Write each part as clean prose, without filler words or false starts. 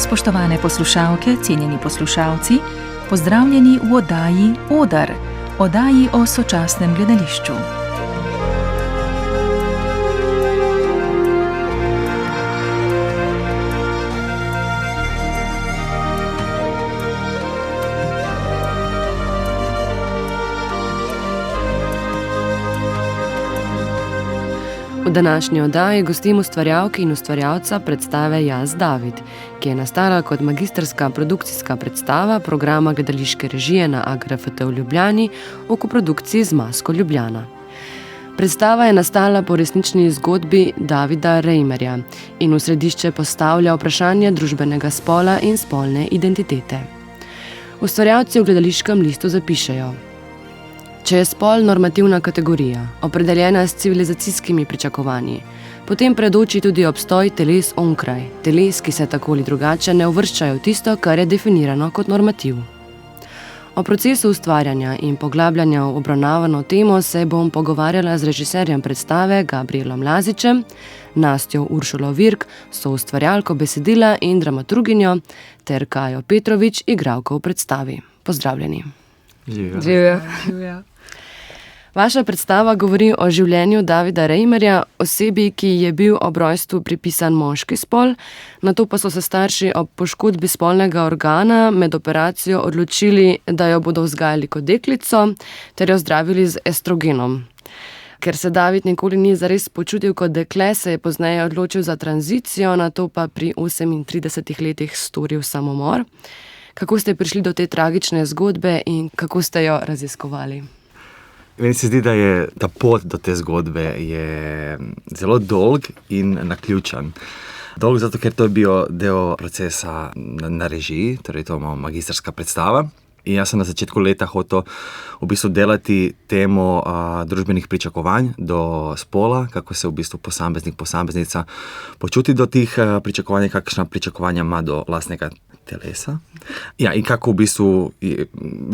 Spoštovane poslušalke, cenjeni poslušalci, pozdravljeni v oddaji Odar, oddaji o sočasnem gledališču. V današnji oddaji gostim ustvarjalke in ustvarjalca predstave Jaz, David, ki je nastala kot magistrska produkcijska predstava programa gledališke režije na AGRFT v Ljubljani v koprodukciji z Masko Ljubljana. Predstava je nastala po resnični zgodbi Davida Reimerja in v središče postavlja vprašanje družbenega spola in spolne identitete. Ustvarjalci v gledališkem listu zapišejo: če je spol normativna kategorija, opredeljena s civilizacijskimi pričakovanji, potem predoči tudi obstoj teles onkraj, teles, ki se tako ali drugače ne uvrščajo v tisto, kar je definirano kot normativ. O procesu ustvarjanja in poglabljanja v obravnavano temo se bom pogovarjala z režiserjem predstave Gabrielom Lazičem, Nastjo Uršulo Virk, soustvarjalko besedila in dramaturginjo, ter Kajo Petrovič, igralko v predstavi. Pozdravljeni. Živja. Vaša predstava govori o življenju Davida Reimerja, osebi, ki je bil ob rojstvu pripisan moški spol, nato pa so se starši ob poškodbi spolnega organa med operacijo odločili, da jo bodo vzgajali kot deklico, ter jo zdravili z estrogenom. Ker se David nikoli ni zares počutil kot dekle, se je pozneje odločil za tranzicijo, nato pa pri 38 letih storil samomor. Kako ste prišli do te tragične zgodbe in kako ste jo raziskovali? Meni se zdi, da je ta pot do te zgodbe je zelo dolg in naključen. Dolg zato, ker to je bil del procesa na režiji, torej to je magistrska predstava. In jaz sem na začetku leta hotel v bistvu delati temo družbenih pričakovanj do spola, kako se v bistvu posameznica počuti do tih pričakovanj, kakšna pričakovanja ima do lastnega telesa. Ja, in kako v bistvu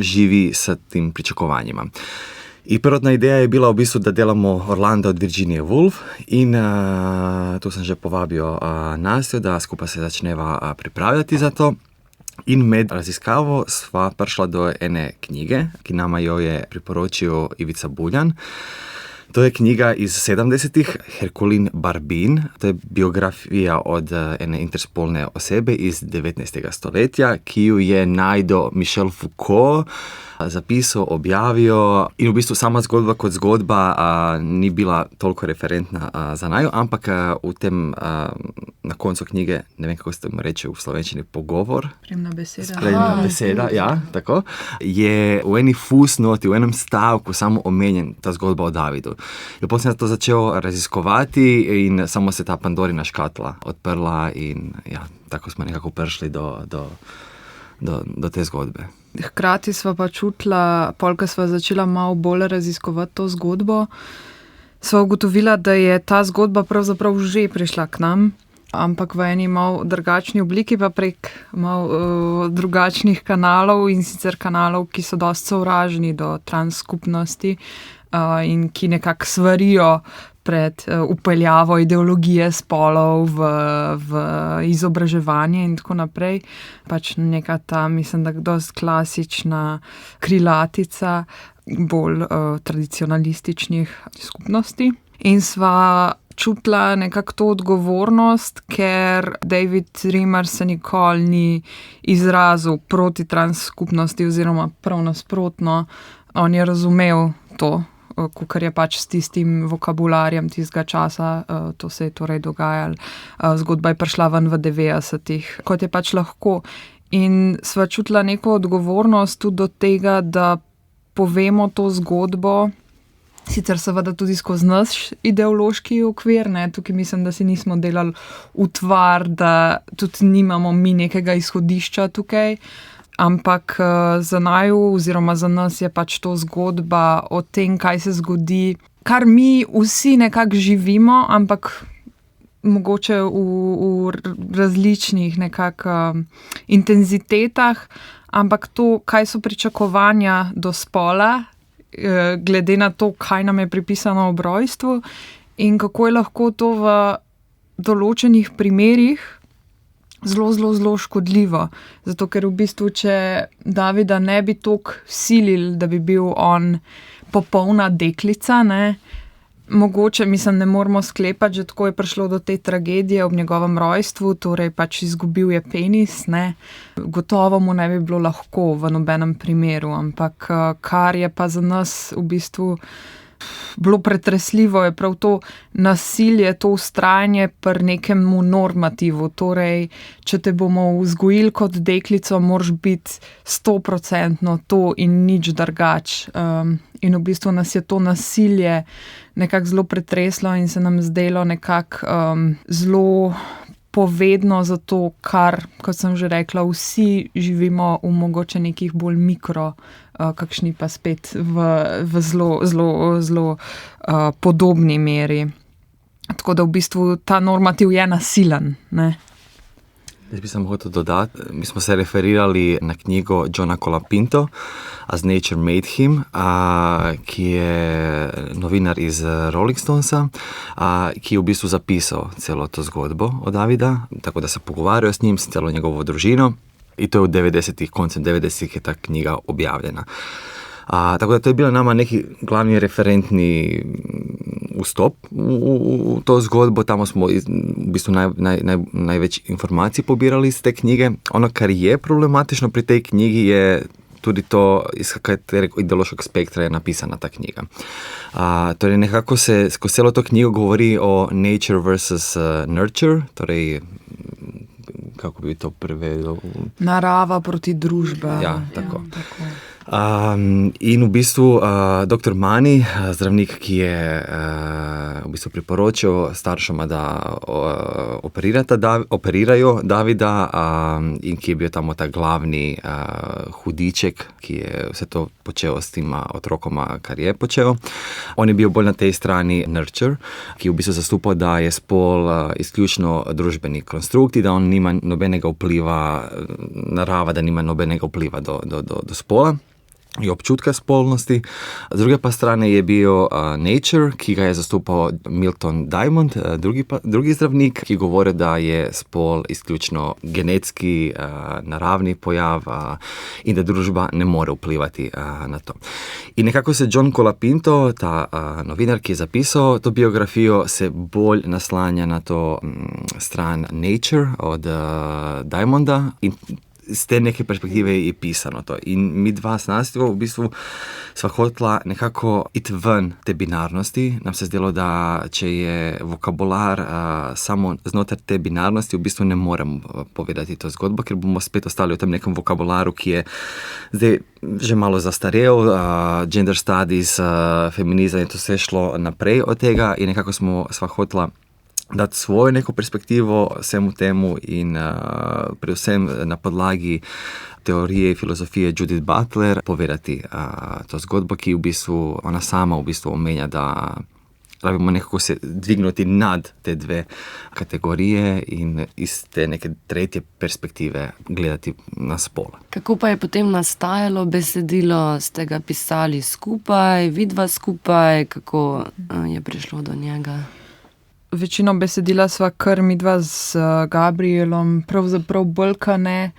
živi s tim pričakovanjima. I prvotna ideja je bila v bistvu, da delamo Orlando od Virginije Woolf in tu sem že povabil Nastjo, da skupaj se začneva pripravljati za to. In med raziskavo sva prišla do ene knjige, ki nama jo je priporočil Ivica Buljan. To je knjiga iz 70-ih, Herculin Barbin. To je biografija od ene interspolne osebe iz 19. stoletja, ki jo je našel Michel Foucault, zapisal, objavil. In v bistvu sama zgodba kot zgodba ni bila toliko referentna za naju, ampak v tem na koncu knjige, ne vem, kako se mu reče v slovenščini, pogovor. Spremna beseda, ja, tako. Je v eni fusnoti, v enem stavku samo omenjen ta zgodba o Davidu. In potem sem to začel raziskovati in samo se ta Pandorina škatla odprla in ja, tako smo nekako prišli do te zgodbe. Hkrati sva pa čutila, ko sva začela malo bolj raziskovati to zgodbo, sva ugotovila, da je ta zgodba pravzaprav že prišla k nam, ampak v eni malo drugačni obliki, pa prek malo drugačnih kanalov, in sicer kanalov, ki so dosti sovražni do transskupnosti in ki nekako svarijo pred upeljavo ideologije spolov v izobraževanje in tako naprej. Pač neka ta, mislim, da dosti klasična krilatica bolj tradicionalističnih skupnosti. In sva čutila nekako to odgovornost, ker David Reimer se nikoli ni izrazil proti transskupnosti oziroma prav nasprotno. On je razumel to, kakor je pač s tistim vokabularjem tistega časa, to se je torej dogajalo. Zgodba je prišla ven v 90-ih, kot je pač lahko. In sva čutila neko odgovornost tudi do tega, da povemo to zgodbo, sicer seveda tudi skozi naš ideološki okvir, ne, tukaj mislim, da si nismo delali utvar, da tudi nimamo mi nekega izhodišča tukaj, ampak za naju oziroma za nas je pač to zgodba o tem, kaj se zgodi, kar mi vsi nekako živimo, ampak mogoče v različnih nekako intenzitetah, ampak to, kaj so pričakovanja do spola, glede na to, kaj nam je pripisano ob rojstvu in kako je lahko to v določenih primerih zelo škodljivo. Zato, ker v bistvu, če Davida ne bi toliko silili, da bi bil on popolna deklica, ne, mogoče, mislim, ne moramo sklepati, že tako je prišlo do te tragedije ob njegovem rojstvu, torej pač izgubil je penis, ne. Gotovo mu ne bi bilo lahko v nobenem primeru, ampak kar je pa za nas v bistvu bilo pretresljivo, je prav to nasilje, to vztrajanje pri nekemu normativu. Torej, če te bomo vzgojili kot deklico, moraš biti 100% to in nič drugače. In v bistvu nas je to nasilje nekako zelo pretreslo in se nam zdelo nekako zelo povedno za to, kar, kot sem že rekla, vsi živimo v mogoče nekih bolj mikro, kakšni pa spet v zelo podobni meri. Tako da v bistvu ta normativ je nasilen, ne. Jaz bi samo hotel dodati, mi smo se referirali na knjigo Johna Colapinto, As Nature Made Him, ki je novinar iz Rolling Stonesa, ki je v bistvu zapisal celo to zgodbo od Davida, tako da se pogovarjajo s njim, s celo njegovo družino. In to je v 90-ih, koncem 90-ih je ta knjiga objavljena. Tako da to je bila nama neki glavni referentni vstop v to zgodbo, tamo smo v bistvu največ informacij pobirali iz te knjige. Ono, kar je problematično pri tej knjigi, je tudi to, iz katerega ideološkega spektra je napisana ta knjiga. Torej nekako se skozi celo to knjigo govori o nature versus nurture, torej kako bi to prevedel? Narava proti družba. Ja, tako. In v bistvu dr. Mani, zdravnik, ki je v bistvu priporočil staršema, da operirajo Davida, in ki je bil tam ta glavni hudiček, ki je vse to počel s tima otrokoma, kar je počel. On je bil bolj na tej strani nurture, ki v bistvu zastupa, da je spol izključno družbeni konstrukt, da on nima nobenega vpliva, narava, da nima nobenega vpliva do spola in občutka spolnosti. Z druge pa strane je bil nature, ki ga je zastupal Milton Diamond, drugi zdravnik, ki govori, da je spol izključno genetski, naravni pojav in da družba ne more vplivati na to. In nekako se John Colapinto, ta novinar, ki je zapisal to biografijo, se bolj naslanja na to stran nature od Diamonda in z te neke perspektive je pisano to. In mi dva s Nastjo v bistvu sva hotela nekako iti ven te binarnosti. Nam se zdelo, da če je vokabular samo znotraj te binarnosti, v bistvu ne morem povedati to zgodbo, ker bomo spet ostali v tem nekem vokabularu, ki je zdaj že malo zastarel, gender studies, feminizem in to se je šlo naprej od tega in nekako sva hotela dati svojo neko perspektivo vsemu temu in predvsem na podlagi teorije filozofije Judith Butler povedati to zgodbo, ki v bistvu, ona sama v bistvu omenja, da rabimo nekako se dvignuti nad te dve kategorije in iz te neke tretje perspektive gledati na spol. Kako pa je potem nastajalo besedilo? Ste ga pisali skupaj, vidva skupaj? Kako je prišlo do njega? Večino besedila sva kar midva z Gabrielom pravzaprav bolkane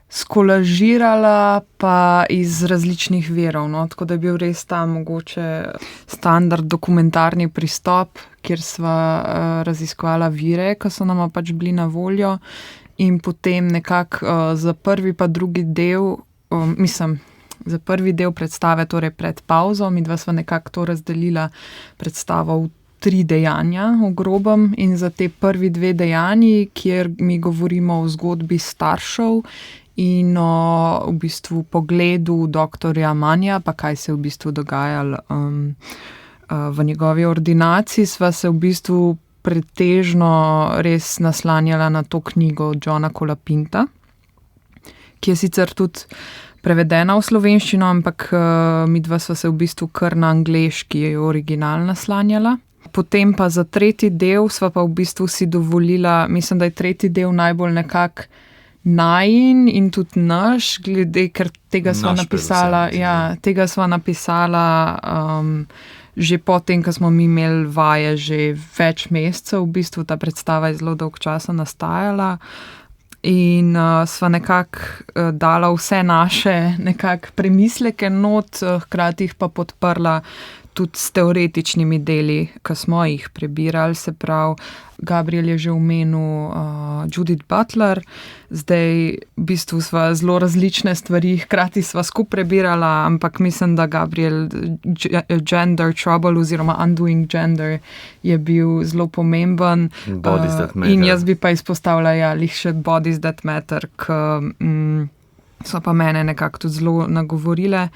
skolažirala pa iz različnih virov, no, tako da je bil res ta mogoče standard dokumentarni pristop, kjer sva raziskovala vire, ki so nama pač bili na voljo in potem nekako za prvi pa drugi del, za prvi del predstave, torej pred pavzo, midva sva nekako to razdelila predstavo v 3 dejanja v grobem in za te prvi 2 dejanji, kjer mi govorimo o zgodbi staršev in o v bistvu pogledu doktorja Manja, pa kaj se je v bistvu dogajalo v njegovi ordinaciji, sva se v bistvu pretežno res naslanjala na to knjigo Johna Colapinta, ki je sicer tudi prevedena v slovenščino, ampak midva sva se v bistvu kar na angleški original naslanjala. Potem pa za tretji del sva pa v bistvu si dovolila, mislim, da je tretji del najbolj nekako najin in tudi naš, glede, ker tega sva napisala, tega sva napisala že potem, ko smo mi imeli vaje že več mesecev, v bistvu ta predstava je zelo dolgo časa nastajala in sva nekako dala vse naše nekako premisleke not, hkrati jih pa podprla tudi s teoretičnimi deli, ki smo jih prebirali, se pravi, Gabriel je že omenil Judith Butler, zdaj v bistvu sva zelo različne stvari, hkrati sva skupaj prebirala, ampak mislim, da Gabriel Gender Trouble oziroma Undoing Gender je bil zelo pomemben. Bodies That Matter. In jaz bi pa izpostavila lih še Bodies That Matter, ki so pa mene nekako tudi zelo nagovorile.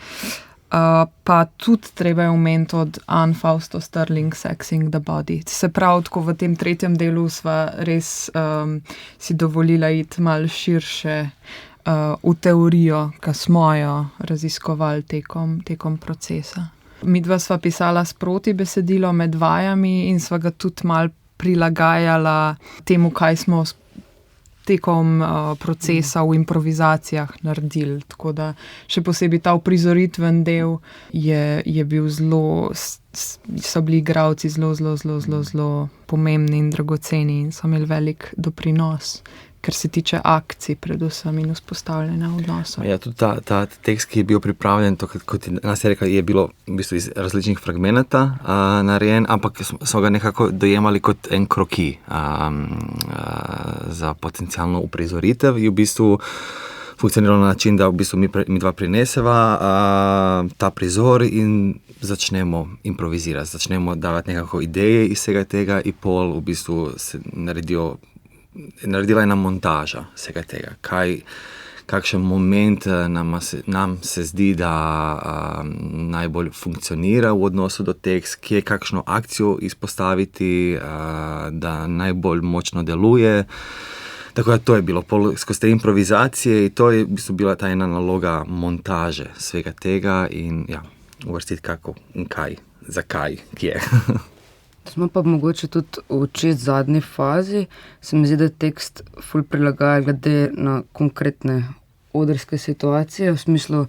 Pa tudi treba je omeniti od Anne Fausto Sterling Sexing the Body. Se pravi, tako v tem tretjem delu sva res si dovolila iti malo širše v teorijo, ki smo jo raziskovali tekom procesa. Midva sva pisala sproti besedilo med vajami in sva ga tudi malo prilagajala temu, kaj smo tekom procesa v improvizacijah naredili. Tako da še posebej ta uprizoritven del je bil zelo, so bili igralci zelo pomembni in dragoceni in so imeli velik doprinos, kar se tiče akcij predvsem in vzpostavljanja odnosov. Ja, tudi ta tekst, ki je bil pripravljen, to, kot nas je rekel, je bilo v bistvu iz različnih fragmentov narejen, ampak so ga nekako dojemali kot en kroki za potencialno uprizoritev in v bistvu funkcioniralo na način, da v bistvu mi dva prineseva ta prizor in začnemo improvizirati, začnemo davati nekako ideje iz vsega tega in pol v bistvu se naredila ena montaža vsega tega, kakšen moment nam se zdi, da najbolj funkcionira v odnosu do tekst, kje kakšno akcijo izpostaviti, da najbolj močno deluje. Tako da to je bilo skozi te improvizacije in to je v bistvu bila ta ena naloga montaže vsega tega in ja, uvrstiti kako in kaj, zakaj, kje. Smo pa mogoče tudi v zadnji fazi, se mi zdi, da tekst ful prilagaja glede na konkretne odrske situacije, v smislu,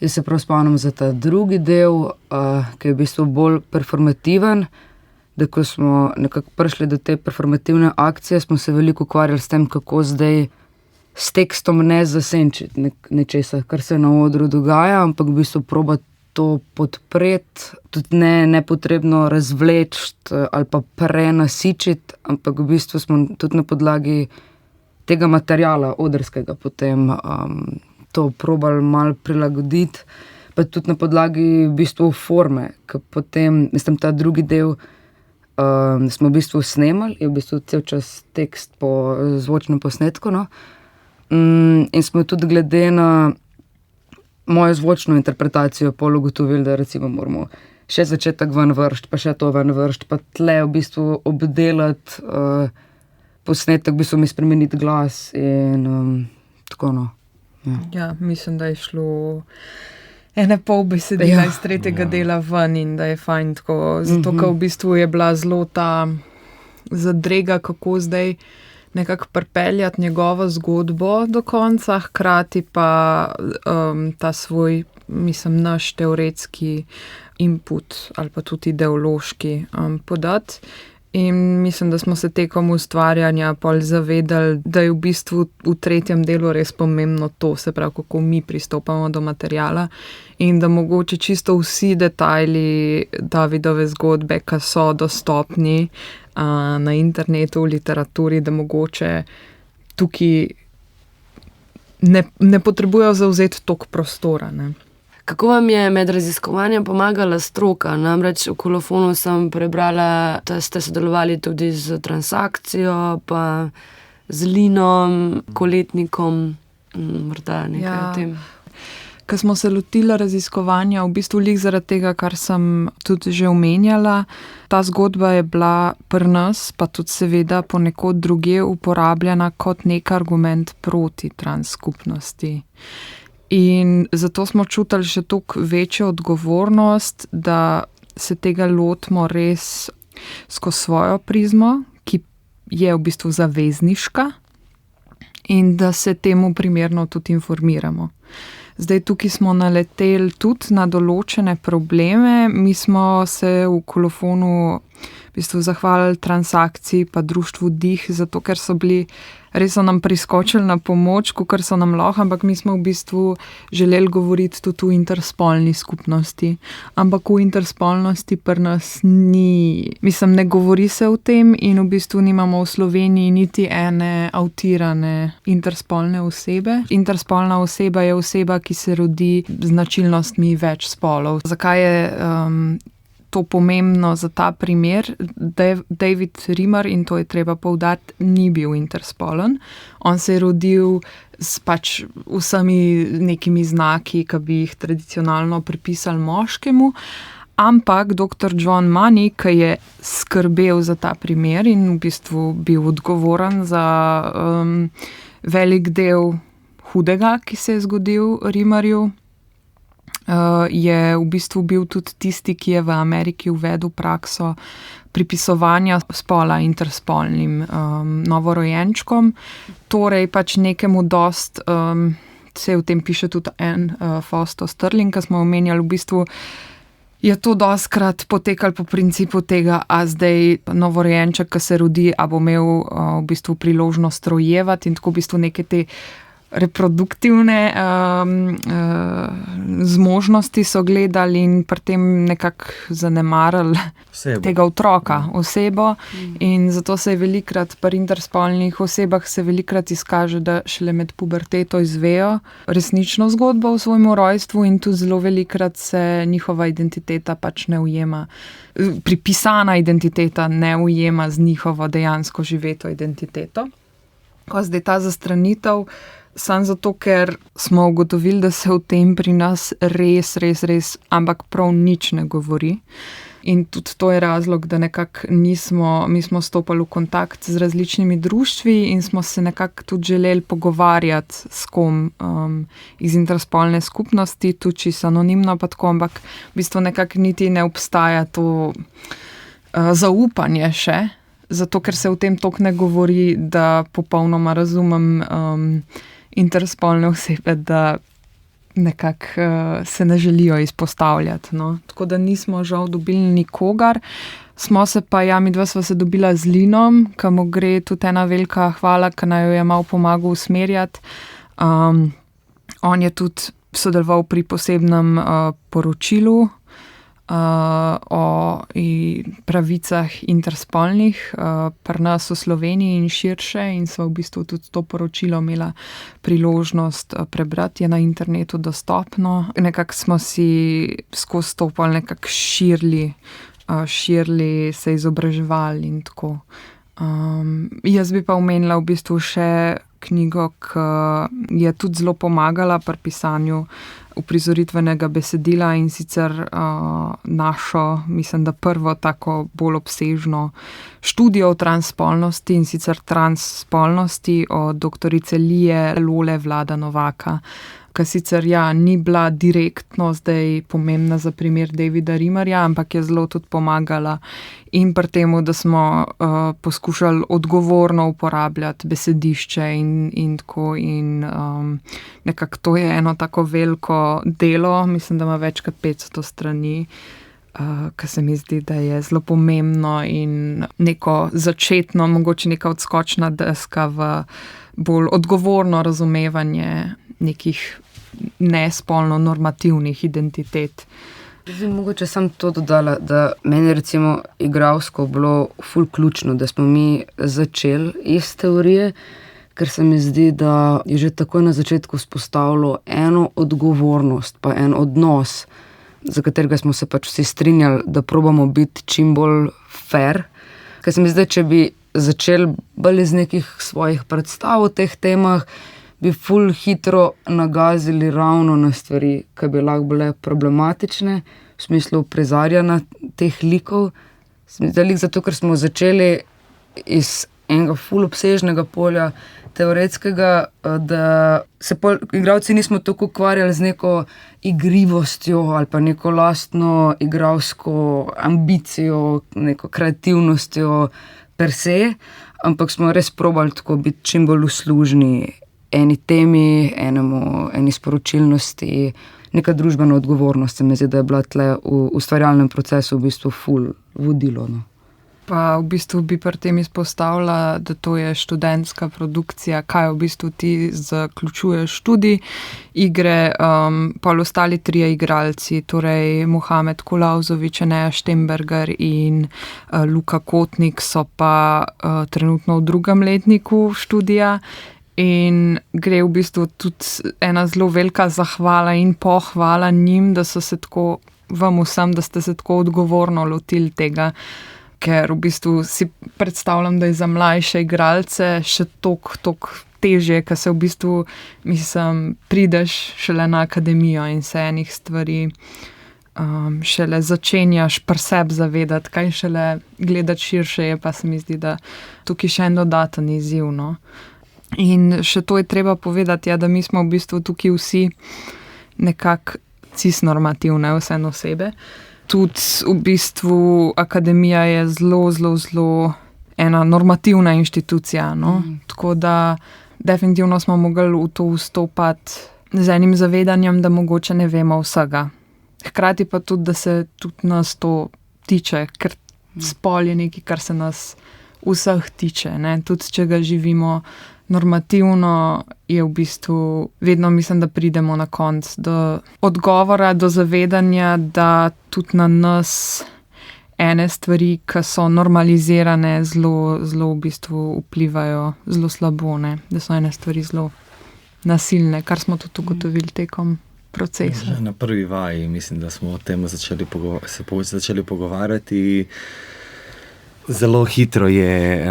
jaz se prav spomnim za ta drugi del, ki je v bistvu bolj performativen, da ko smo nekako prišli do te performativne akcije, smo se veliko ukvarjali s tem, kako zdaj s tekstom ne zasenčiti nečesa, kar se na odru dogaja, ampak v bistvu probati to podpreti, tudi ne nepotrebno razvleči ali pa prenasičiti, ampak v bistvu smo tudi na podlagi tega materiala odrskega potem to probali malo prilagoditi, pa tudi na podlagi v bistvu forme, ker potem, mislim, ta drugi del smo v bistvu snemali, je v bistvu cel čas tekst po zvočnem posnetku, no? In smo tudi glede na mojo zvočno interpretacijo pol ugotovili, da recimo moramo še začetek ven vršt, pa še to ven vršt, pa tle v bistvu obdelati posnetek, v bistvu mi spremeniti glas in tako no. Ja, mislim, da je šlo ene pol besedila iz tretjega dela ven in da je fajn tako, zato ker v bistvu je bila zelo ta zadrega, kako zdaj nekako pripeljati njegovo zgodbo do konca, hkrati pa ta svoj, mislim, naš teoretski input ali pa tudi ideološki podati. In mislim, da smo se tekom ustvarjanja pol zavedali, da je v bistvu v tretjem delu res pomembno to, se pravi, kako mi pristopamo do materiala in da mogoče čisto vsi detajli Davidove zgodbe, ki so dostopni na internetu, v literaturi, da mogoče tukaj ne potrebujejo zavzeti toliko prostora, ne. Kako vam je med raziskovanjem pomagala stroka? Namreč v kolofonu sem prebrala, da ste sodelovali tudi z Transakcijo, pa z Linom, Koletnikom, morda nekaj o tem. Ko smo se lotili raziskovanja, v bistvu lih zaradi tega, kar sem tudi že omenjala, ta zgodba je bila pri nas, pa tudi seveda ponekod drugje uporabljena kot nek argument proti transskupnosti. In zato smo čutili še toliko večjo odgovornost, da se tega lotimo res skozi svojo prizmo, ki je v bistvu zavezniška in da se temu primerno tudi informiramo. Zdaj tukaj smo naleteli tudi na določene probleme. Mi smo se v Kolofonu v bistvu zahvalili transakciji pa društvu Dih, zato ker res so nam priskočili na pomoč, kakor so nam lahko, ampak mi smo v bistvu želeli govoriti tudi o interspolni skupnosti. Ampak v interspolnosti pri nas ni, ne govori se o tem in v bistvu nimamo v Sloveniji niti ene avtirane interspolne osebe. Interspolna oseba je oseba, ki se rodi z značilnostmi več spolov. Zakaj je to pomembno za ta primer? David Rimer, in to je treba poudariti, ni bil interspolen. On se je rodil s pač vsemi nekimi znaki, ki bi jih tradicionalno pripisali moškemu, ampak dr. John Money, ki je skrbel za ta primer in v bistvu bil odgovoren za velik del hudega, ki se je zgodil Rimerju, je v bistvu bil tudi tisti, ki je v Ameriki uvedel prakso pripisovanja spola interspolnim novorojenčkom. Torej pač nekemu dost, se v tem piše tudi Fausto Sterling, ki smo omenjali, v bistvu je to dostkrat potekalo po principu tega, a zdaj novorojenček, ki se rodi, a bo imel v bistvu priložnost rojevati in tako v bistvu neke te reproduktivne zmožnosti so gledali in pri tem nekako zanemarili tega otroka, osebo, in zato se je velikrat pri interspolnih osebah se velikrat izkaže, da šele med puberteto izvejo resnično zgodbo o svojem rojstvu in tu zelo velikrat se njihova identiteta pač ne ujema. Pripisana identiteta ne ujema z njihovo dejansko živeto identiteto. Ko zdaj ta zastranitev, samo zato, ker smo ugotovili, da se o tem pri nas res, ampak prav nič ne govori. In tudi to je razlog, da nekako mi smo stopali v kontakt z različnimi društvi in smo se nekako tudi želeli pogovarjati s kom iz interspolne skupnosti, tudi čisto anonimno pa tako, ampak v bistvu nekako niti ne obstaja to zaupanje še, zato ker se o tem toliko ne govori, da popolnoma razumem interspolne osebe, da nekako se ne želijo izpostavljati. No. Tako da nismo žal dobili nikogar. Smo se pa, midva sva se dobila z Linom, ki mu gre tudi ena velika hvala, ki naj jo je malo pomagal usmerjati. On je tudi sodeloval pri posebnem poročilu o pravicah interspolnih pri nas v Sloveniji in širše, in sva v bistvu tudi to poročilo imela priložnost prebrati, je na internetu dostopno. Nekako smo si skozi to pol nekako širili, se izobraževali in tako. Jaz bi pa omenila v bistvu še knjigo, ki je tudi zelo pomagala pri pisanju uprizoritvenega besedila, in sicer našo, mislim, da prvo tako bolj obsežno študijo o transspolnosti, in sicer transspolnosti od doktorice Lije Lole Vlada Novaka, ki sicer ni bila direktno zdaj pomembna za primer Davida Rimerja, ampak je zelo tudi pomagala in pri temu, da smo poskušali odgovorno uporabljati besedišče in tako, in nekako to je eno tako veliko delo, mislim, da ima več kot 500 strani, kar se mi zdi, da je zelo pomembno in neko začetno, mogoče neka odskočna deska v bolj odgovorno razumevanje nekih nespolno normativnih identitet. Zdaj, mogoče sem to dodala, da meni recimo igralsko bilo ful ključno, da smo mi začeli iz teorije, ker se mi zdi, da je že takoj na začetku vzpostavilo eno odgovornost pa en odnos, za katerega smo se pač vsi strinjali, da probamo biti čim bolj fair. Ker se mi zdi, če bi začeli bolj iz nekih svojih predstav o teh temah, bi ful hitro nagazili ravno na stvari, ki bi lahko bile problematične, v smislu prizarjanja teh likov. Zato, ker smo začeli iz enega ful obsežnega polja teoretskega, da se igralci nismo tako ukvarjali z neko igrivostjo ali pa neko lastno igralsko ambicijo, neko kreativnostjo per se, ampak smo res probali tako biti čim bolj uslužni eni temi, eni sporočilnosti, neka družbena odgovornost, se mi zdi, da je bila tle v ustvarjalnem procesu v bistvu ful vodilo. No. Pa v bistvu bi pri tem izpostavila, da to je študentska produkcija, kaj v bistvu ti zaključuješ študij, igre, pa ostali trije igralci, torej Mohamed Kulauzović, Neja Štembergar in Luka Kotnik so pa trenutno v 2. letniku študija. In gre v bistvu tudi ena zelo velika zahvala in pohvala njim, da so se tako, vam vsem, da ste se tako odgovorno lotili tega, ker v bistvu si predstavljam, da je za mlajše igralce še toliko težje, ker se v bistvu, prideš šele na akademijo in se enih stvari šele začenjaš pri sebi zavedati, kaj šele gledati širše je, pa se mi zdi, da tukaj še en dodaten izziv, no. In še to je treba povedati, da mi smo v bistvu tukaj vsi nekako cisnormativne vseeno osebe. Tudi v bistvu akademija je zelo ena normativna inštitucija, no? Tako da definitivno smo mogli v to vstopati z enim zavedanjem, da mogoče ne vemo vsega. Hkrati pa tudi, da se tudi nas to tiče, ker spol je nekaj, kar se nas vseh tiče, ne? Tudi če ga živimo normativno, je v bistvu vedno mislim, da pridemo na konec do odgovora, do zavedanja, da tudi na nas ene stvari, ki so normalizirane, zelo v bistvu vplivajo zelo slabo, ne? Da so ene stvari zelo nasilne, kar smo tudi ugotovili tekom procesa. Na prvi vaji mislim, da smo o tem začeli pogovarjati. Zelo hitro je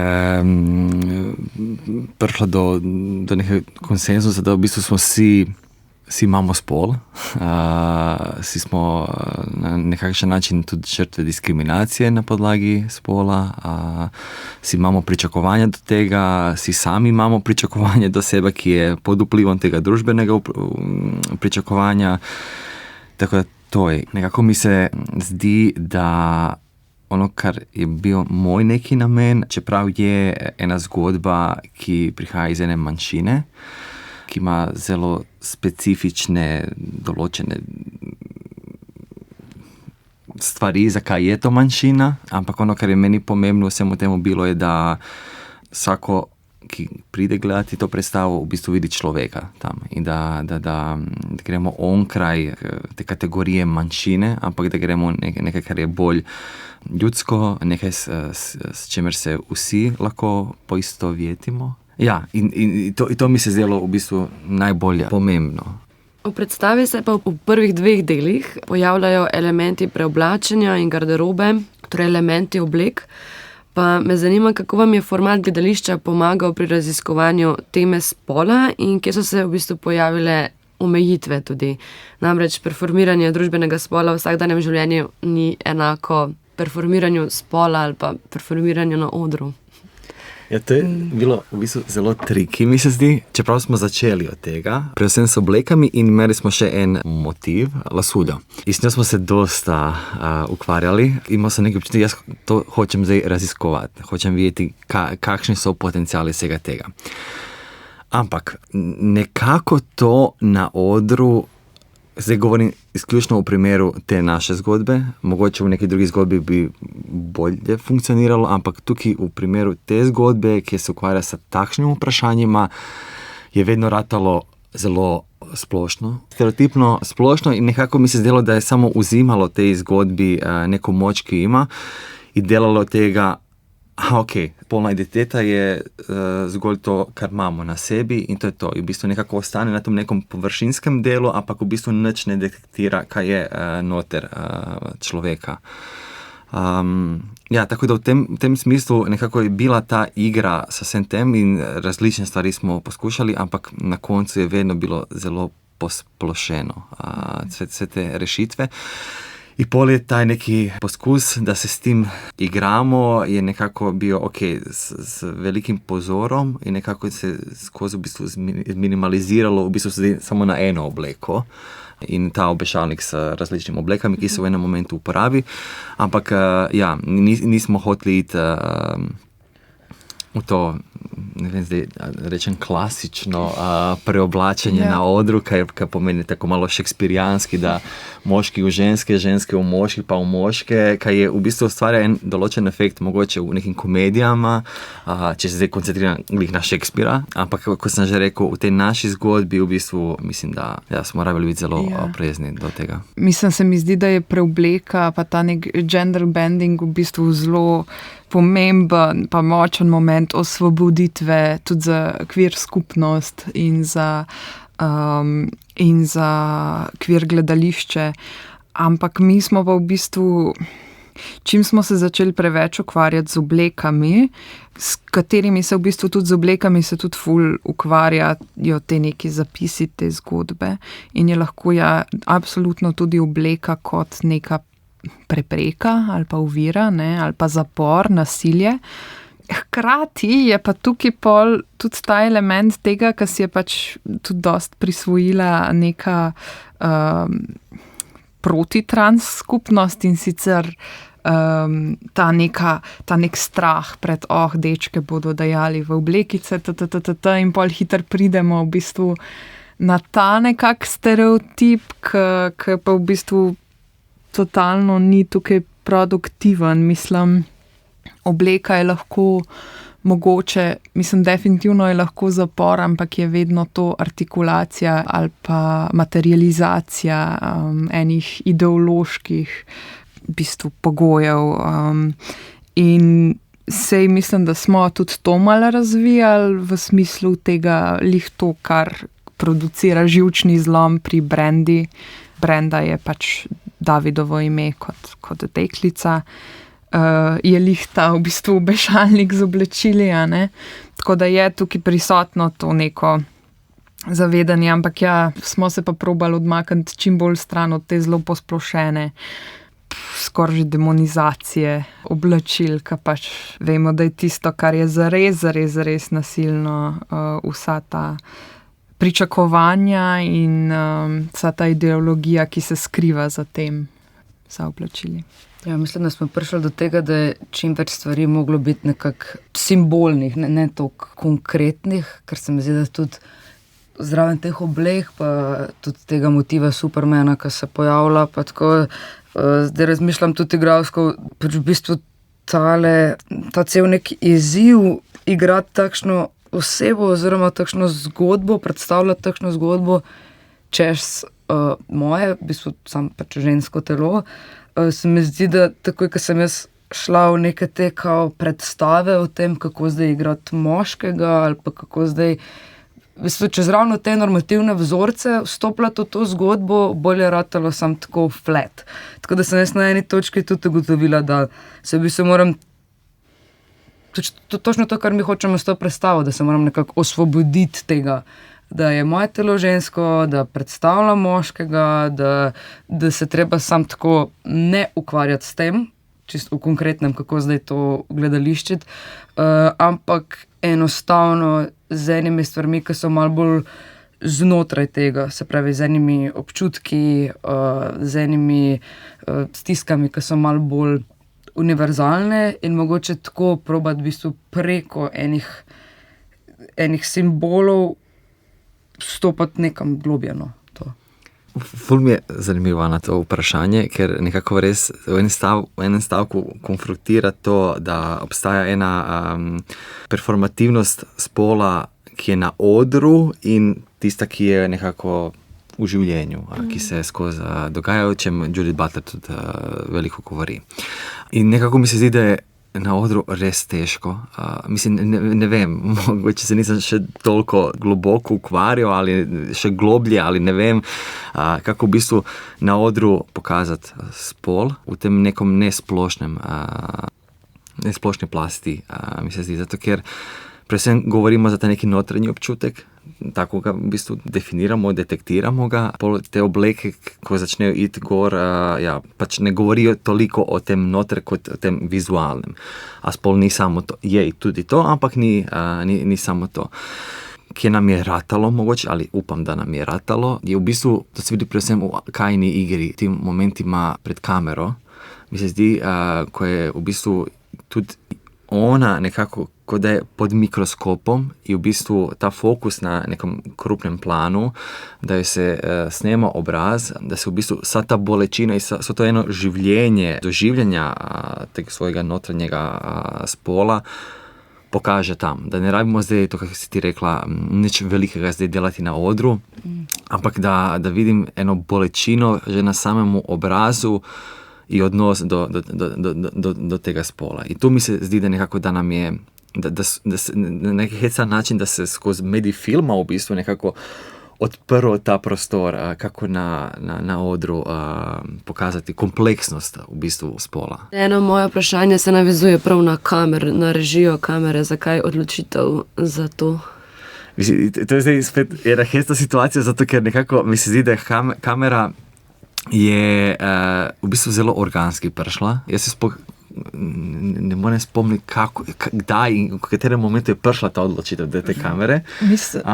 prišlo do nekaj konsenzusa, da v bistvu smo vsi imamo spol, vsi smo na nekakšen način tudi žrtve diskriminacije na podlagi spola, vsi imamo pričakovanja do tega, vsi sami imamo pričakovanje do sebe, ki je pod vplivom tega družbenega pričakovanja. Tako da to je. Nekako mi se zdi, da ono, kar je bil moj neki namen, čeprav je ena zgodba, ki prihaja iz ene manjšine, ki ima zelo specifične, določene stvari, zakaj je to manjšina, ampak ono, kar je meni pomembno vsemu temu bilo, je, da vsako, ki pride gledati to predstavo, v bistvu vidi človeka tam in da gremo onkraj te kategorije manjšine, ampak da gremo nekaj, kar je bolj ljudsko, nekaj, s čimer se vsi lahko poistovetimo. Ja, in to mi se zdelo v bistvu najbolj pomembno. V predstavi se pa v prvih 2 delih pojavljajo elementi preoblačenja in garderobe, torej elementi oblek. Pa me zanima, kako vam je format gledališča pomagal pri raziskovanju teme spola in kje so se v bistvu pojavile omejitve tudi. Namreč performiranje družbenega spola v vsakdanjem življenju ni enako performiranju spola ali pa performiranju na odru. Ja, to je bilo v bistvu zelo triki, mi se zdi, čeprav smo začeli od tega, predvsem s oblekami in imeli smo še en motiv, lasudo. In s njo smo se dosta ukvarjali, imel sem nekaj občutek, jaz to hočem zdaj raziskovati, hočem videti, kakšni so potenciali vsega tega. Ampak nekako to na odru, zdaj govorim izključno v primeru te naše zgodbe, mogoče v neki drugi zgodbi bi bolje funkcioniralo, ampak tukaj v primeru te zgodbe, ki se ukvarja s takšnimi vprašanjima, je vedno ratalo zelo splošno, stereotipno splošno in nekako mi se zdelo, da je samo vzimalo tej zgodbi neko moč, ki ima in delalo tega, polna identiteta je zgolj to, kar imamo na sebi in to je to. In v bistvu nekako ostane na tem nekom površinskem delu, ampak v bistvu nič ne detektira, kaj je noter človeka. Tako da v tem smislu nekako je bila ta igra s vsem tem in različne stvari smo poskušali, ampak na koncu je vedno bilo zelo posplošeno vse te rešitve. In pol je taj neki poskus, da se s tem igramo, je nekako bil z velikim pozorom in nekako se skozi v bistvu minimaliziralo v bistvu samo na eno obleko in ta obešalnik s različnimi oblekami, ki so v enem momentu uporabi. Ampak nismo hoteli iti v to ne vem, zdaj rečem klasično preoblačenje na odru, kar pomeni tako malo šekspirijanski, da moški v ženske, ženske v moški, pa v moške, kar je v bistvu ustvarja en določen efekt, mogoče v nekim komedijama, če se zdaj koncentriram na Šekspira, ampak kot sem že rekel, v tej naši zgodbi v bistvu mislim, da smo rabili biti zelo prezni do tega. Mislim, se mi zdi, da je preobleka pa ta nek gender bending v bistvu zelo pomemben pa močen moment osvoboditve tudi za queer skupnost in za queer gledališče. Ampak mi smo pa v bistvu, čim smo se začeli preveč ukvarjati z oblekami, s katerimi se v bistvu tudi z oblekami se tudi ful ukvarjajo te neki zapisi, te zgodbe in je lahko absolutno tudi obleka kot neka prepreka ali pa ovira, ne, ali pa zapor, nasilje. Hkrati je pa tukaj pol tudi ta element tega, ki si je pač tudi dost prisvojila neka protitrans skupnost in sicer ta nek strah pred dečke bodo dajali v oblekice in pol hitro pridemo v bistvu na ta nekak stereotip, ki pa v bistvu totalno ni tukaj produktiven. Mislim, obleka je lahko mogoče, mislim, definitivno je lahko zapor, ampak je vedno to artikulacija ali pa materializacija enih ideoloških v bistvu pogojev. In sej mislim, da smo tudi to malo razvijali v smislu tega to, kar producira živčni zlom pri Brendi. Brenda je pač Davidovo ime kot deklica. Je ta v bistvu obešalnik z oblečili, a ne? Tako da je tukaj prisotno to neko zavedanje, ampak smo se pa probali odmakniti čim bolj stran od te zelo posplošene, skoraj že demonizacije oblačil, ki pač vemo, da je tisto, kar je zares nasilno, vsa ta pričakovanja in vsa ta ideologija, ki se skriva za tem, za oblačili. Ja, mislim, da smo prišli do tega, da je čim več stvari moglo biti nekako simbolnih, ne toliko konkretnih, ker se mi zdi, da tudi zraven teh oblek, pa tudi tega motiva Supermana, ki se pojavlja, pa tako zdaj razmišljam tudi igralsko, pač v bistvu ta cel nek izziv igrati takšno osebo oziroma takšno zgodbo, predstavljati takšno zgodbo čez moje, v bistvu sam pač žensko telo. Se mi zdi, da takoj, ko sem jaz šla v neke te kao predstave o tem, kako zdaj igrati moškega ali pa kako zdaj v bistvu čez ravno te normativne vzorce vstopljati v to zgodbo, bolje ratalo sam tako flat. Tako da sem jaz na eni točki tudi ugotovila, da se v bistvu moram točno to, kar mi hočemo s to predstavo, da se moram nekako osvoboditi tega, da je moje telo žensko, da predstavlja moškega, da se treba sam tako ne ukvarjati s tem, čisto v konkretnem, kako zdaj to gledališčiti, ampak enostavno z enimi stvarmi, ki so malo bolj znotraj tega, se pravi z enimi občutki, z enimi stiskami, ki so malo bolj univerzalne in mogoče tako probati v bistvu preko enih simbolov vstopati nekam globljeno. Ful mi je zanimivo na to vprašanje, ker nekako res v enem stavku konfrontira to, da obstaja ena performativnost spola, ki je na odru in tista, ki je nekako v življenju, ki se skozi dogaja, o čem Judith Butler tudi veliko govori. In nekako mi se zdi, da je na odru res težko. Mislim, ne vem, mogoče se nisem še toliko globoko ukvarjal ali še globlje ali ne vem, kako v bistvu na odru pokazati spol v tem nekom nesplošni plasti, mi se zdi, zato ker predvsem govorimo za ta neki notranji občutek, tako ga v bistvu definiramo, detektiramo ga. Te obleke, ko začnejo iti gor, pač ne govorijo toliko o tem noter kot o tem vizualnem. A spol ni samo to. Je tudi to, ampak ni samo to. Kje nam je ratalo mogoče, ali upam, da nam je ratalo, je v bistvu, to se vidi predvsem v kajni igri, tim momentima pred kamero. Mi se zdi, ko je v bistvu tudi ona nekako kot da je pod mikroskopom i u bistvu ta fokus na nekom krupnem planu, da joj se snema obraz, da se u bistvu sva ta bolečina i sva to jedno življenje, doživljanja tega svojega notranjega spola pokaže tam. Da ne rabimo zdaj to, kako si ti rekla, nič velikega zdaj delati na odru, ampak da vidim eno bolečino že na samemu obrazu i odnos do tega spola. I tu mi se zdi, da nekako da nam je, da se na neki hecan način, da se skozi medij filma u bistvu nekako odprl ta prostor, kako na odru pokazati kompleksnost v bistvu spola. Eno moje vprašanje se navezuje prav na režijo kamere. Zakaj odločitev za to? Mislim, to je zdaj spet ena hecna situacija, zato ker nekako mi se zdi, da je kamera je v bistvu zelo organski prišla. Jaz se ne morem spomniti, kdaj in v katerem momentu je prišla ta odločitev te kamere.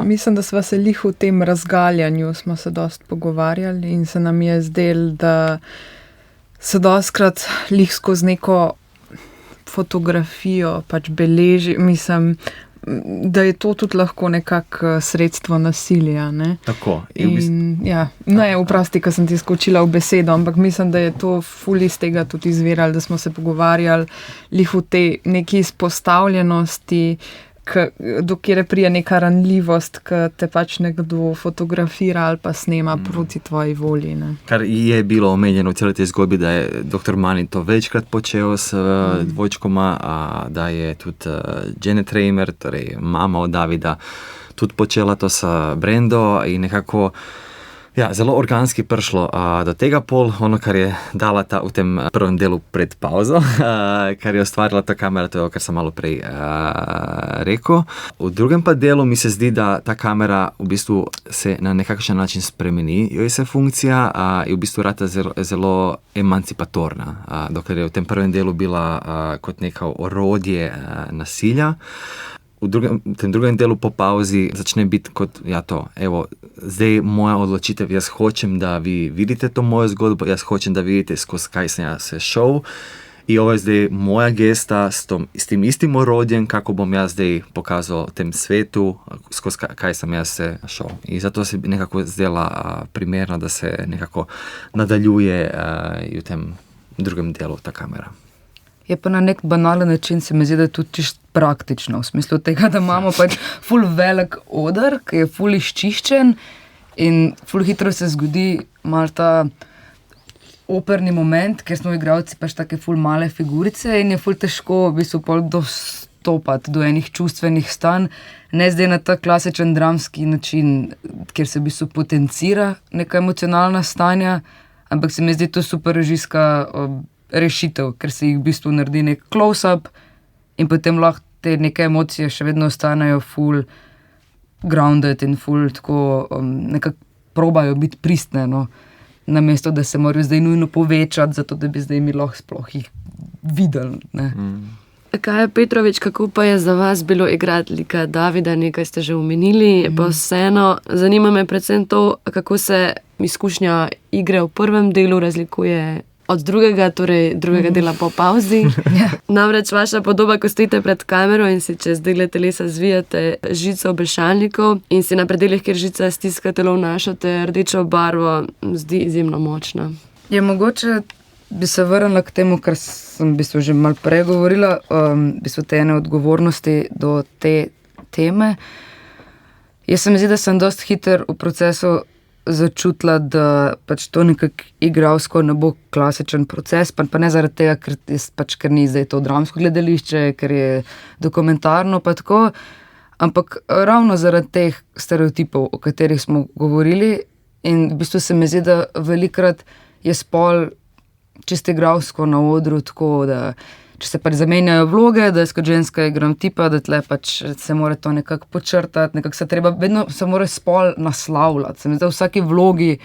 Mislim, da sva se lih v tem razgaljanju smo se dost pogovarjali in se nam je zdel, da se dostkrat lih skozi neko fotografijo pač beleži, mislim, da je to tudi lahko nekako sredstvo nasilja, ne? Tako. Vprosti, ko sem ti skočila v besedo, ampak mislim, da je to ful iz tega tudi izviralo, da smo se pogovarjali lih v tej neki izpostavljenosti, do kjer prija neka ranljivost, ki te pač nekdo fotografira ali pa snema proti tvoji volji. Ne? Kar je bilo omenjeno v celej tej zgodbi, da je dr. Mani to večkrat počel s dvojčkoma, da je tudi Janet Raymer, torej mama od Davida, tudi počela to s Brendo in nekako zelo organski prišlo do tega pol, ono, kar je dala v tem prvem delu pred pauzo, kar je ustvarila ta kamera, to je, kar sem malo prej rekel. V drugem pa delu mi se zdi, da ta kamera v bistvu se na nekakšen način spremeni, joj se funkcija in v bistvu rata zelo emancipatorna, dokler je v tem prvem delu bila kot neko orodje nasilja. V tem drugem delu po pauzi začne biti kot, zdaj moja odločitev, jaz hočem, da vi vidite to mojo zgodbo, jaz hočem, da vidite, skozi kaj sem jaz se šel in ovo je zdaj moja gesta s tem istim orodjem, kako bom jaz zdaj pokazal tem svetu, skozi kaj sem jaz se šel. In zato se nekako zdela primerno, da se nekako nadaljuje v tem drugem delu ta kamera. Je pa na nek banalen način se mi zdi, da je tudi čisto praktično, v smislu tega, da imamo pač ful velik oder, ki je ful izčiščen in ful hitro se zgodi malo ta operni moment, ker smo igralci pač take ful male figurice in je ful težko v bistvu pol dostopati do enih čustvenih stanj, ne zdaj na ta klasičen dramski način, kjer se v bistvu potencira neka emocionalna stanja, ampak se mi zdi to super režijska rešitev, ker se jih v bistvu naredi nek close-up in potem lahko te neke emocije še vedno ostanejo ful grounded in ful tako nekako probajo biti pristne, no, namesto da se morajo zdaj nujno povečati, zato da bi zdaj mi lahko sploh jih videli, ne. Kaja Petrovič, kako pa je za vas bilo igrati lika Davida, nekaj ste že omenili, pa vseeno zanima me predvsem to, kako se izkušnja igre v prvem delu razlikuje od drugega dela po pauzi. Namreč vaša podoba, ko stojite pred kamero in si čez dele telesa zvijate žico obešalnikov in si na predelih, kjer žica stiska telo, vnašate rdečo barvo, zdi izjemno močna. Je mogoče bi se vrnila k temu, kar sem v bistvu že malo prej govorila, v bistvu te ene odgovornosti do te teme. Jaz se mi zdi, da sem dosti hiter v procesu začutila, da pač to nekako igralsko ne bo klasičen proces, pa ne zaradi tega, ker ni zdaj to dramsko gledališče, ker je dokumentarno pa tako, ampak ravno zaradi teh stereotipov, o katerih smo govorili in v bistvu se mi zdi, da velikrat je spol čisto igralsko na odru tako, da če se pač zamenjajo vloge, da jaz kot ženska igram tipa, da tle pač se mora to nekako počrtati, nekako se treba, vedno se mora spol naslavljati. Se mi zdi, v vsaki vlogi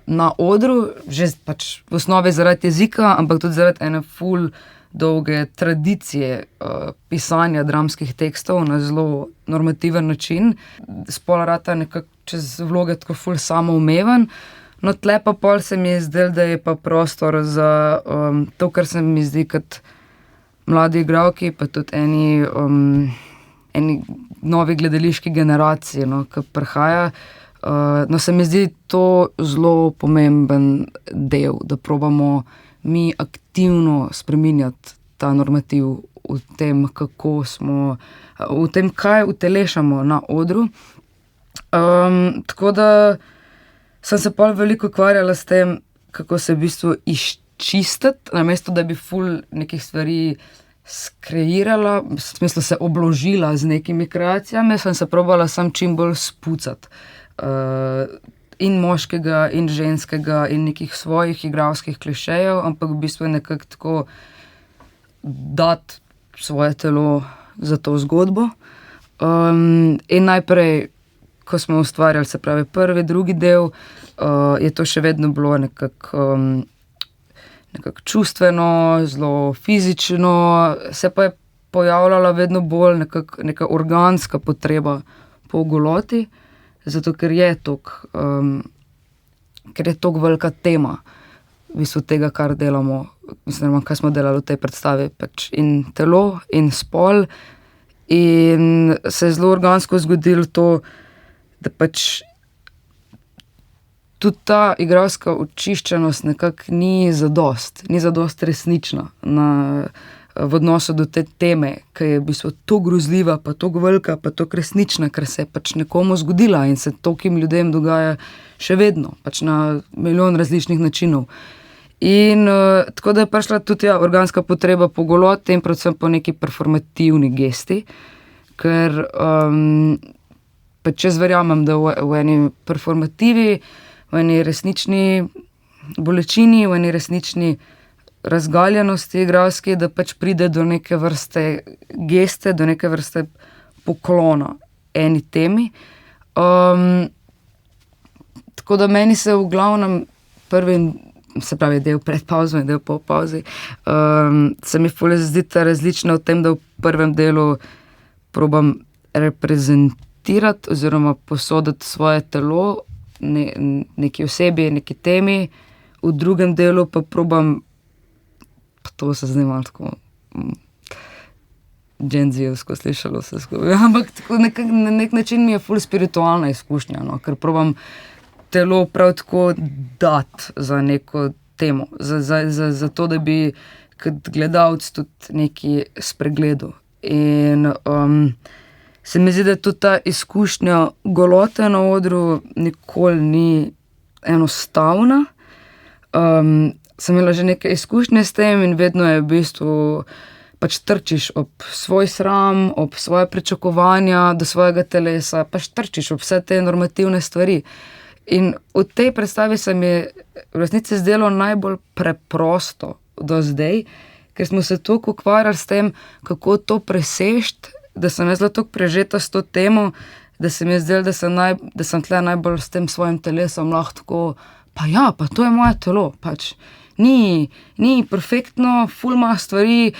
na odru, že pač v osnovi zaradi jezika, ampak tudi zaradi ene ful dolge tradicije pisanja dramskih tekstov na zelo normativen način. Spol rata nekako čez vloge tako ful samoumeven. No, tle pa pol se mi je zdel, da je pa prostor za to, kar se mi zdi kot mladi igralki, pa tudi eni novi gledališki generaciji, no, ki prihaja. No, se mi zdi to zelo pomemben del, da probamo mi aktivno spreminjati ta normativ v tem, kako smo, v tem, kaj utelešamo na odru. Tako da sem se pa veliko ukvarjala s tem, kako se v bistvu izčistiti, namesto da bi ful nekih stvari skreirala, v smislu se obložila z nekimi kreacijami, sem se probala sam čim bolj spucati. In moškega, in ženskega, in nekih svojih igralskih klišejev, ampak v bistvu nekako tako dati svoje telo za to zgodbo. In najprej, ko smo ustvarjali, se pravi prvi, drugi del, je to še vedno bilo nekako čustveno, zelo fizično, se pa je pojavljala vedno bolj neka organska potreba po goloti, zato ker je toliko velika tema v bistvu tega, kar delamo, mislim, kaj smo delali v tej predstavi, pač in telo, in spol, in se je zelo organsko zgodilo to, da pač tudi ta igralska očiščenost nekako ni zadost resnična v odnosu do te teme, ki je v bistvu tako grozljiva, pa tako velika, pa tako resnična, ker se je pač nekomu zgodila in se tolikim ljudem dogaja še vedno, pač na milijon različnih načinov. In tako da je prišla tudi organska potreba po goloti in predvsem po neki performativni gesti, ker pač jaz verjamem, da v eni performativi, v eni resnični bolečini, v eni resnični razgaljenosti igralski, da pač pride do neke vrste geste, do neke vrste poklona eni temi. Tako da meni se v glavnem prvi, se pravi del pred pavzo in del po pavzi, se mi ful zdita različna v tem, da v prvem delu probam reprezentirati oziroma posoditi svoje telo neki osebi, neki temi, v drugem delu pa probam, pa to se zdaj malo tako dženzijevsko slišalo se skupaj, ampak na nek način mi je ful spiritualna izkušnja, no, ker probam telo prav tako dati za neko temo, za to, da bi kot gledalec tudi neki spregledal. In se mi zdi, da tudi ta izkušnja golote na odru nikoli ni enostavna. Sem imela že neke izkušnje s tem in vedno je v bistvu pač trčiš ob svoj sram, ob svoje pričakovanja do svojega telesa, pač trčiš ob vse te normativne stvari. In v tej predstavi se mi je v resnici zdelo najbolj preprosto do zdaj, ker smo se toliko ukvarjali s tem, kako to presešti, da sem jaz zelo toliko prežeta s to temo, da se mi je zdelo, da sem tle najbolj s tem svojim telesom lahko tako, pa to je moje telo, pač ni perfektno, ful ima stvari,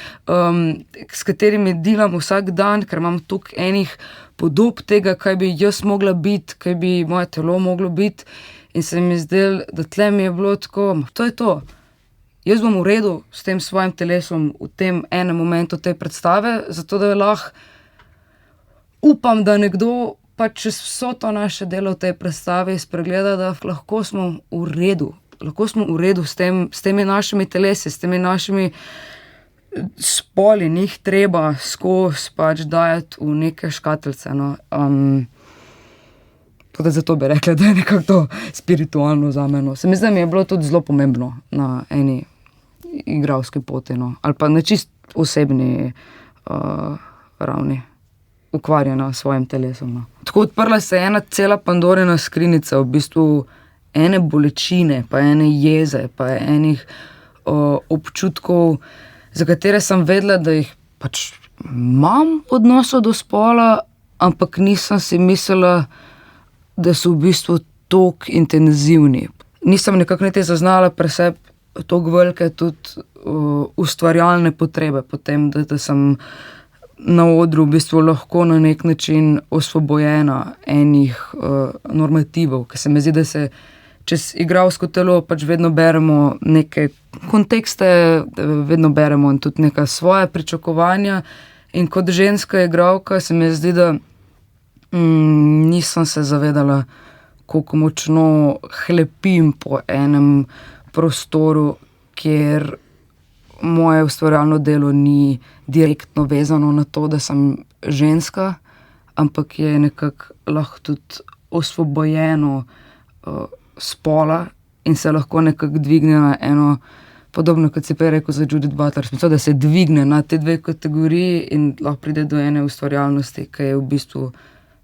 s katerimi delam vsak dan, ker imam toliko enih podob tega, kaj bi jaz mogla biti, kaj bi moje telo moglo biti, in se mi zdelo, da tle mi je bilo tako, to je to. Jaz bom v redu s tem svojim telesom v tem enem momentu te predstave, zato da lahko upam, da nekdo pa čez vso to naše delo v tej predstavi spregleda, da lahko smo v redu. Lahko smo v redu s temi našimi telesi, s temi našimi spoli, njih treba skozi pač dajati v neke škatlice. No. Zato bi rekla, da je nekako to spiritualno za meno. Se mi zdi, da mi je bilo tudi zelo pomembno na eni igralski poti, no. Ali pa na čist osebni ravni ukvarjena s svojim telesom. No. Tako odprla se je ena cela Pandorina skrinjica, v bistvu ene bolečine, pa ene jeze, pa enih občutkov, za katere sem vedela, da jih pač imam v odnosu do spola, ampak nisem si mislila, da so v bistvu toliko intenzivni. Nisem nekako niti zaznala pri sebi toliko velike tudi ustvarjalne potrebe potem, da sem na odru v bistvu lahko na nek način osvobojena enih normativov, ker se mi zdi, da se čez igralsko telo pač vedno beremo neke kontekste, vedno beremo in tudi neka svoje pričakovanja. In kot ženska igralka se mi zdi, da nisem se zavedala, koliko močno hlepim po enem prostoru, kjer moje ustvarjalno delo ni direktno vezano na to, da sem ženska, ampak je nekako lahko tudi osvobojeno spola in se lahko nekako dvigne na eno, podobno kot si prej rekel za Judith Butler, smisel, da se dvigne na te dve kategoriji in lahko pride do ene ustvarjalnosti, ki je v bistvu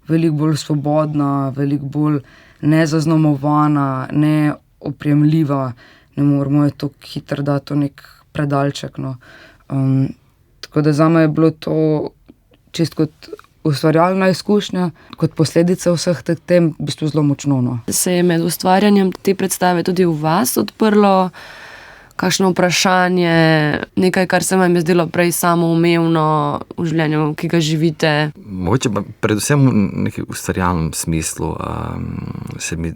veliko bolj svobodna, veliko bolj nezaznamovana, neopremljiva, ne moramo je tako hitro dati to nek predalček. No. Tako da zame je bilo to čist kot ustvarjalna izkušnja, kot posledica vseh teh tem, v bistvu zelo močno. No. Se je med ustvarjanjem te predstave tudi v vas odprlo kakšno vprašanje, nekaj, kar se vam je zdelo prej samoumevno v življenju, ki ga živite? Mogoče pa predvsem v nekem ustvarjalnem smislu se mi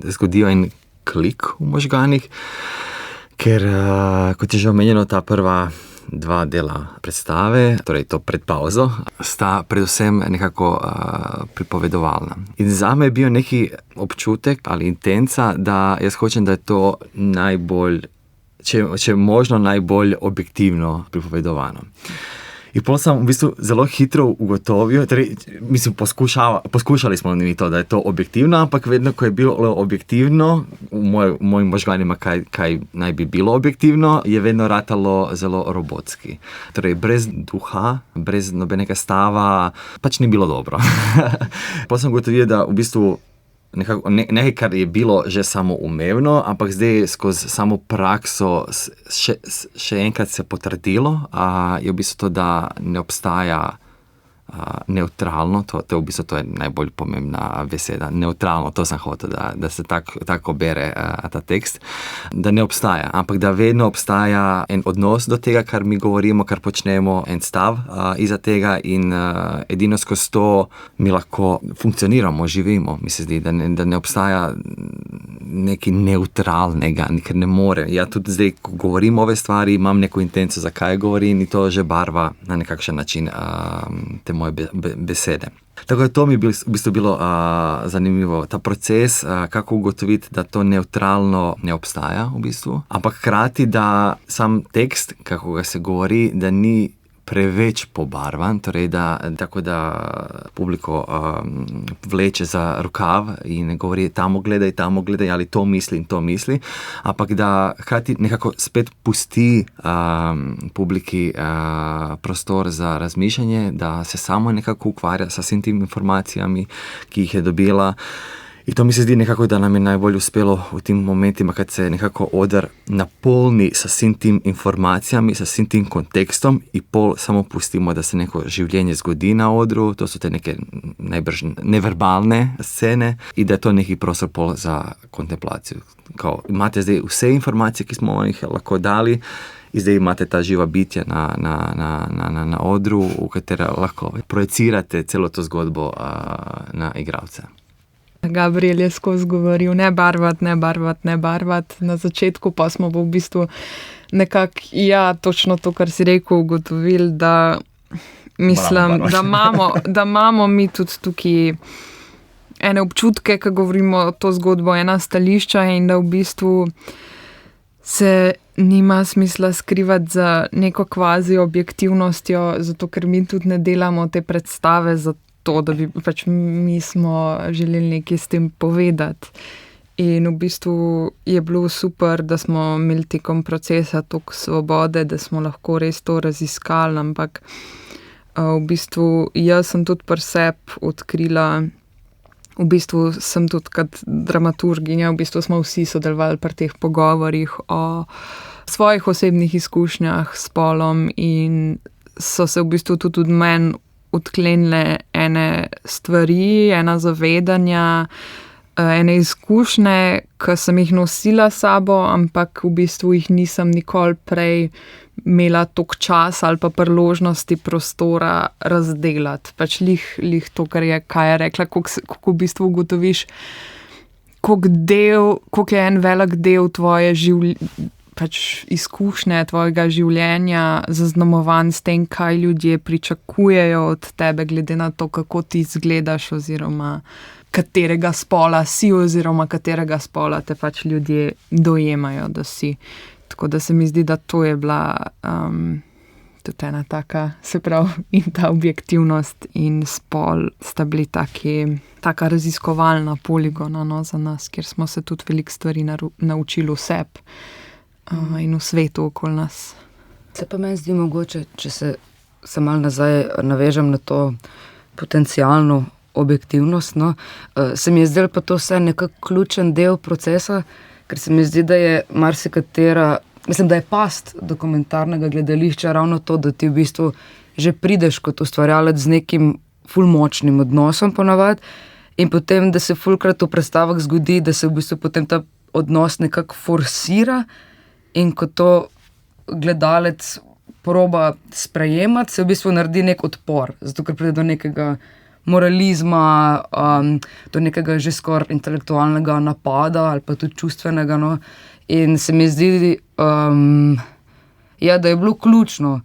zgodijo en klik v možganih, ker, kot je že omenjeno, ta prva dva dela predstave, torej to pred pauzo, sta predvsem nekako pripovedovalna. In zame je bil neki občutek ali intenca, da jaz hočem, da je to najbolj, če možno najbolj objektivno pripovedovano. In potem sem v bistvu zelo hitro ugotovil, torej, mislim, poskušali smo mi to, da je to objektivno, ampak vedno, ko je bilo objektivno, v mojim možganima, kaj naj bi bilo objektivno, je vedno ratalo zelo robotski. Torej, brez duha, brez nobenega stava, pač ni bilo dobro. Potem sem ugotovil, da v bistvu nekaj, kar je bilo že samoumevno, ampak zdaj skozi samo prakso še enkrat se potrdilo, je v bistvu to, da ne obstaja neutralno, to v bistvu to je najbolj pomembna beseda, neutralno, to sem hotel, da se tako bere ta tekst, da ne obstaja, ampak da vedno obstaja en odnos do tega, kar mi govorimo, kar počnemo, en stav iza tega in edino skozi to mi lahko funkcioniramo, živimo, mi se zdi, da ne obstaja nekaj neutralnega, ker ne more. Ja tudi zdaj, ko govorim ove stvari, imam neko intenco, zakaj govorim in to že barva na nekakšen način te moje besede. Tako da to mi je v bistvu bilo zanimivo, ta proces, kako ugotoviti, da to neutralno ne obstaja v bistvu, ampak hkrati, da sam tekst, kako ga se govori, da ni preveč pobarvan, torej tako da publiko vleče za rokav in govori tamo gledaj, ali to misli in to misli, ampak da hkrati nekako spet pusti publiki prostor za razmišljanje, da se samo nekako ukvarja s vsem tim informacijami, ki jih je dobila. In to mi se zdi nekako, da nam je najbolj uspelo v tem momentima, kad se nekako oder napolni s vsem tim informacijami, s vsem tim kontekstom in pol samo pustimo, da se neko življenje zgodi na odru, to so te neke najbrž neverbalne scene in da je to neki prostor pol za kontemplacijo. Kao, imate zdaj vse informacije, ki smo jih lahko dali, in zdaj imate ta živa bitja na odru, v katera lahko projecirate celo to zgodbo na igralce. Gabriel je skozi govoril, ne barvat. Na začetku pa smo v bistvu nekako, točno to, kar si rekel, ugotovili, da mislim, da imamo mi tudi tukaj ene občutke, ko govorimo to zgodbo, ena stališča in da v bistvu se nima smisla skrivati za neko kvazi objektivnostjo, zato ker mi tudi ne delamo te predstave za to, da bi pač mi smo želeli nekaj s tem povedati. In v bistvu je bilo super, da smo imeli tekom procesa toliko svobode, da smo lahko res to raziskali, ampak v bistvu jaz sem tudi pri sebi odkrila, v bistvu sem tudi kot dramaturginja, v bistvu smo vsi sodelovali pri teh pogovorih o svojih osebnih izkušnjah s spolom in so se v bistvu tudi od meni odklenile ene stvari, ena zavedanja, ene izkušnje, ki sem jih nosila s sabo, ampak v bistvu jih nisem nikoli prej imela toliko časa ali pa priložnosti prostora razdelati. Pač lih to, kaj je rekla, kako v bistvu ugotoviš, koliko je en velik del tvoje izkušnje tvojega življenja zaznamovan s tem, kaj ljudje pričakujejo od tebe, glede na to, kako ti izgledaš, oziroma katerega spola si, oziroma katerega spola te pač ljudje dojemajo, da si. Tako da se mi zdi, da to je bila tudi ena taka, se pravi, in ta objektivnost in spol sta bili taka raziskovalna poligona, no, za nas, kjer smo se tudi veliko stvari naučili v sebi. In v svetu okoli nas. Se pa meni zdi mogoče, če se malo nazaj navežem na to potencialno objektivnost, no, se mi je zdelo pa to vse nekako ključen del procesa, ker se mi zdi, da je marsikatera, mislim, da je past dokumentarnega gledališča ravno to, da ti v bistvu že prideš kot ustvarjalec z nekim ful močnim odnosom ponavadi in potem, da se fulkrat v predstavah zgodi, da se v bistvu potem ta odnos nekako forsira in ko to gledalec proba sprejemati, se v bistvu naredi nek odpor, zato ker pride do nekega moralizma, do nekega že skoraj intelektualnega napada ali pa tudi čustvenega. No. In se mi zdi, da je bilo ključno,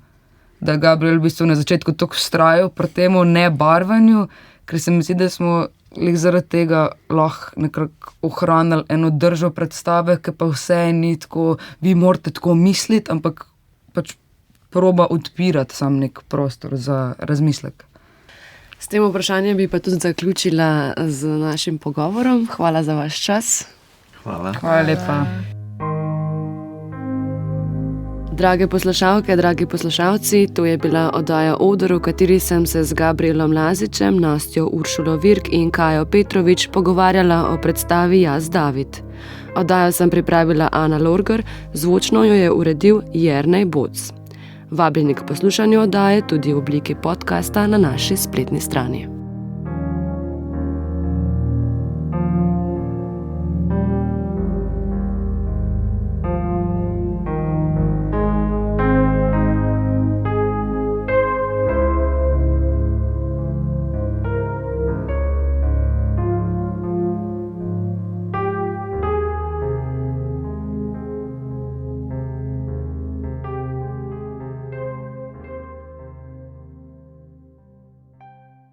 da je Gabriel v bistvu na začetku tako vztrajal pri temu nebarvanju, ker se mi zdi, da smo zaradi tega lahko nekako ohranili eno držo predstave, ki pa vse ni tako, vi morate tako misliti, ampak pač proba odpirati sam nek prostor za razmislek. S tem vprašanjem bi pa tudi zaključila z našim pogovorom. Hvala za vaš čas. Hvala. Hvala lepa. Drage poslušalke, dragi poslušalci, to je bila oddaja Oder, v kateri sem se z Gabrielom Lazičem, Nastjo Uršulo Virk in Kajo Petrovič pogovarjala o predstavi Jaz David. Oddajo sem pripravila Ana Lorgar, zvočno jo je uredil Jernej Boc. Vabljeni k poslušanju oddaje tudi v obliki podcasta na naši spletni strani.